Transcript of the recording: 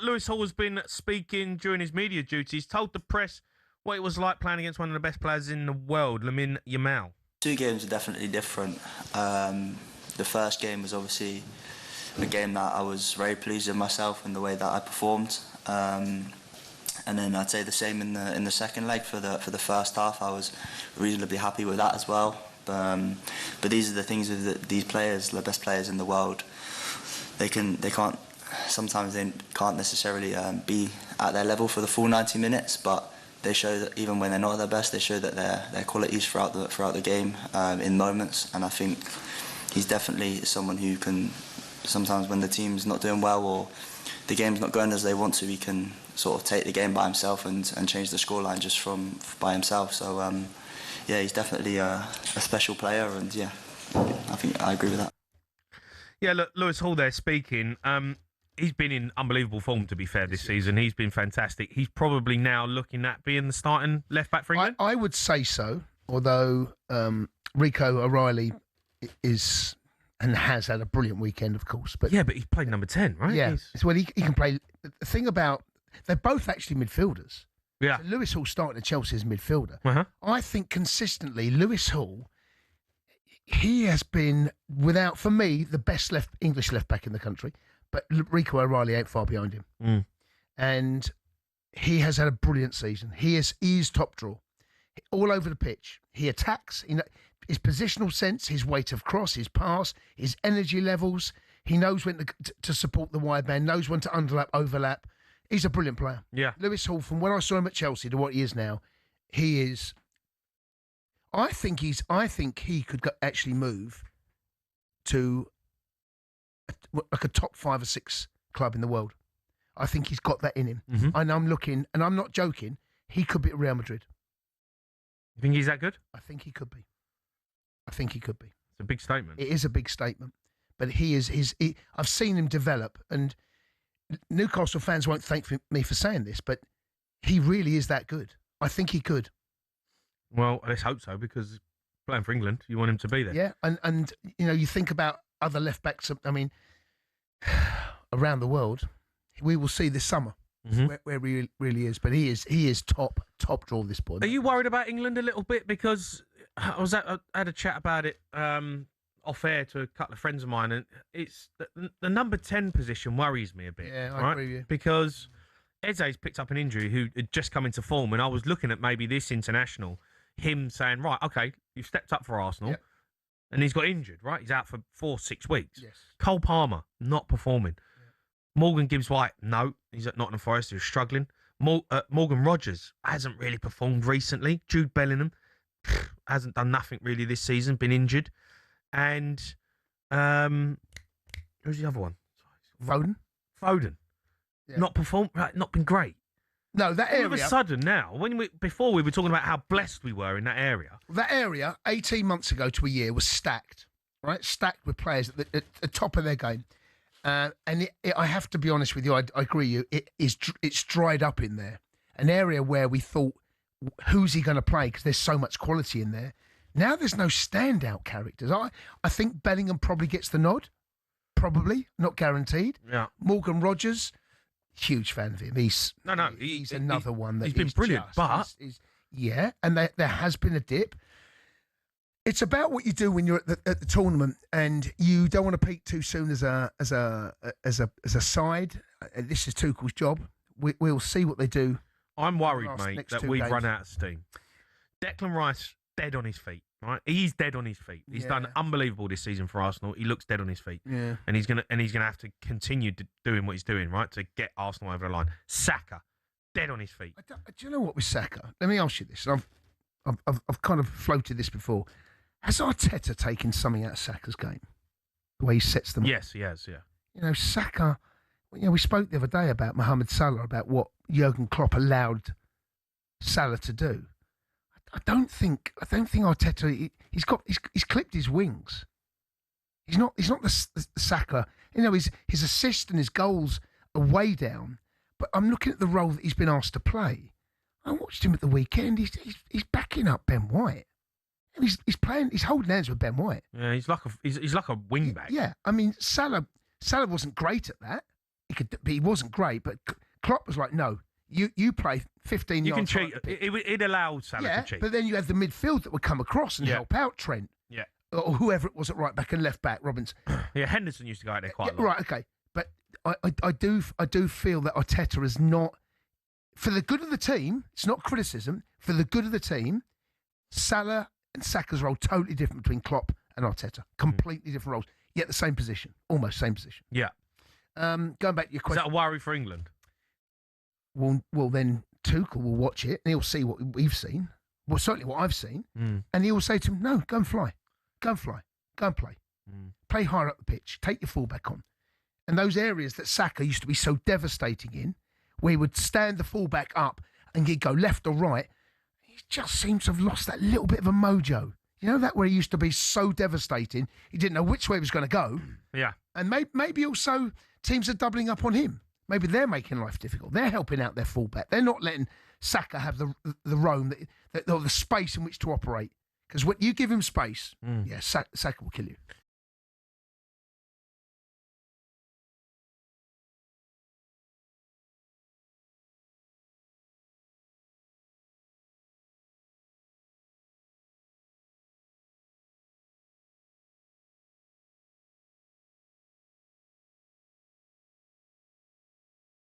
Lewis Hall has been speaking during his media duties, told the press what it was like playing against one of the best players in the world, Yamal. Two games are definitely different. The first game was obviously a game that I was very pleased with myself and the way that I performed. And then I'd say the same in the second leg. For the first half, I was reasonably happy with that as well. But these are the things with these players, the best players in the world. Sometimes they can't necessarily be at their level for the full 90 minutes, but they show that even when they're not at their best, they show that their qualities throughout the game in moments. And I think he's definitely someone who can, sometimes when the team's not doing well or the game's not going as they want to, he can sort of take the game by himself and change the scoreline just by himself. So yeah, he's definitely a special player, and yeah, I think I agree with that. Yeah, look, Lewis Hall there speaking. He's been in unbelievable form, to be fair, this season. He's been fantastic. He's probably now looking at being the starting left-back for England. I would say so, although Rico O'Reilly is and has had a brilliant weekend, of course. But yeah, but he played number 10, right? Yeah, well, he can play. The thing about, they're both actually midfielders. Yeah. So Lewis Hall starting at Chelsea as midfielder. Uh-huh. I think consistently, Lewis Hall, he has been, without, for me, the best English left-back in the country. But Rico O'Reilly ain't far behind him. Mm. And he has had a brilliant season. He is top draw. All over the pitch. He attacks. His positional sense, his weight of cross, his pass, his energy levels. He knows when to support the wide man, knows when to overlap. He's a brilliant player. Yeah. Lewis Hall, from when I saw him at Chelsea to what he is now, he is... I think he could actually move to like a top 5 or 6 club in the world. I think he's got that in him. Mm-hmm. And I'm looking, and I'm not joking, he could be at Real Madrid. You think he's that good? I think he could be. It's a big statement. It is a big statement. But I've seen him develop, and Newcastle fans won't thank me for saying this, but he really is that good. I think he could. Well, let's hope so, because playing for England, you want him to be there. Yeah, and you think about other left backs. I mean, around the world, we will see this summer where he really is. But he is top draw, this boy. Are you worried about England a little bit? Because I had a chat about it off air to a couple of friends of mine, and it's the number 10 position worries me a bit. Yeah, I agree with you. Because Eze's picked up an injury who had just come into form, and I was looking at maybe this international, him saying, right, okay, you've stepped up for Arsenal. Yeah. And he's got injured, right? He's out for 4-6 weeks. Yes. Cole Palmer, not performing. Yeah. Morgan Gibbs-White, no. He's at Nottingham Forest. He's struggling. Morgan Rogers hasn't really performed recently. Jude Bellingham hasn't done nothing really this season, been injured. And who's the other one? Foden. Yeah. Not performed, not been great. No, that area... All of a sudden now, before we were talking about how blessed we were in that area. That area, 18 months ago to a year, was stacked, right? Stacked with players at the top of their game. And I have to be honest with you, I agree with you, it's dried up in there. An area where we thought, who's he going to play? Because there's so much quality in there. Now there's no standout characters. I think Bellingham probably gets the nod. Probably, not guaranteed. Yeah. Morgan Rogers... Huge fan of him. He's another one that he's been brilliant. Yeah, and there has been a dip. It's about what you do when you're at the tournament, and you don't want to peak too soon as a side. This is Tuchel's job. We'll see what they do. I'm worried, mate, that we've run out of steam. Declan Rice dead on his feet. Right, he's dead on his feet. He's done unbelievable this season for Arsenal. He looks dead on his feet. Yeah, and he's gonna have to continue doing what he's doing, right, to get Arsenal over the line. Saka, dead on his feet. Do you know what with Saka? Let me ask you this. I've kind of floated this before. Has Arteta taken something out of Saka's game? The way he sets them up? Yes, he has. Yeah. Saka. We spoke the other day about Mohamed Salah, about what Jurgen Klopp allowed Salah to do. I don't think Arteta. He's clipped his wings. He's not the Saka. His assists and his goals are way down. But I'm looking at the role that he's been asked to play. I watched him at the weekend. He's backing up Ben White. And he's playing. He's holding hands with Ben White. Yeah, he's like a wing back. Yeah, I mean Salah wasn't great at that. he wasn't great. But Klopp was like, no, you play 15 You yards. can cheat. It allowed Salah to cheat. But then you had the midfield that would come across and help out Trent. Yeah. Or whoever it was at right back and left back, Robinson. Yeah, Henderson used to go out there quite a lot. Right, okay. But I do feel that Arteta is not, for the good of the team, it's not criticism, for the good of the team, Salah and Saka's role totally different between Klopp and Arteta. Completely different roles, yet the same position, almost same position. Yeah. Going back to your question. Is that a worry for England? Well, then Tuchel will watch it and he'll see what we've seen. Well, certainly what I've seen. And he will say to him, no, go and fly. Go and fly. Go and play. Play higher up the pitch. Take your fullback on. And those areas that Saka used to be so devastating in, where he would stand the fullback up and he'd go left or right, he just seems to have lost that little bit of a mojo. You know, that where he used to be so devastating, he didn't know which way he was going to go. Yeah. And maybe also teams are doubling up on him. Maybe they're making life difficult. They're helping out their fullback. They're not letting Saka have the roam, or the space in which to operate. Because when you give him space, Saka will kill you.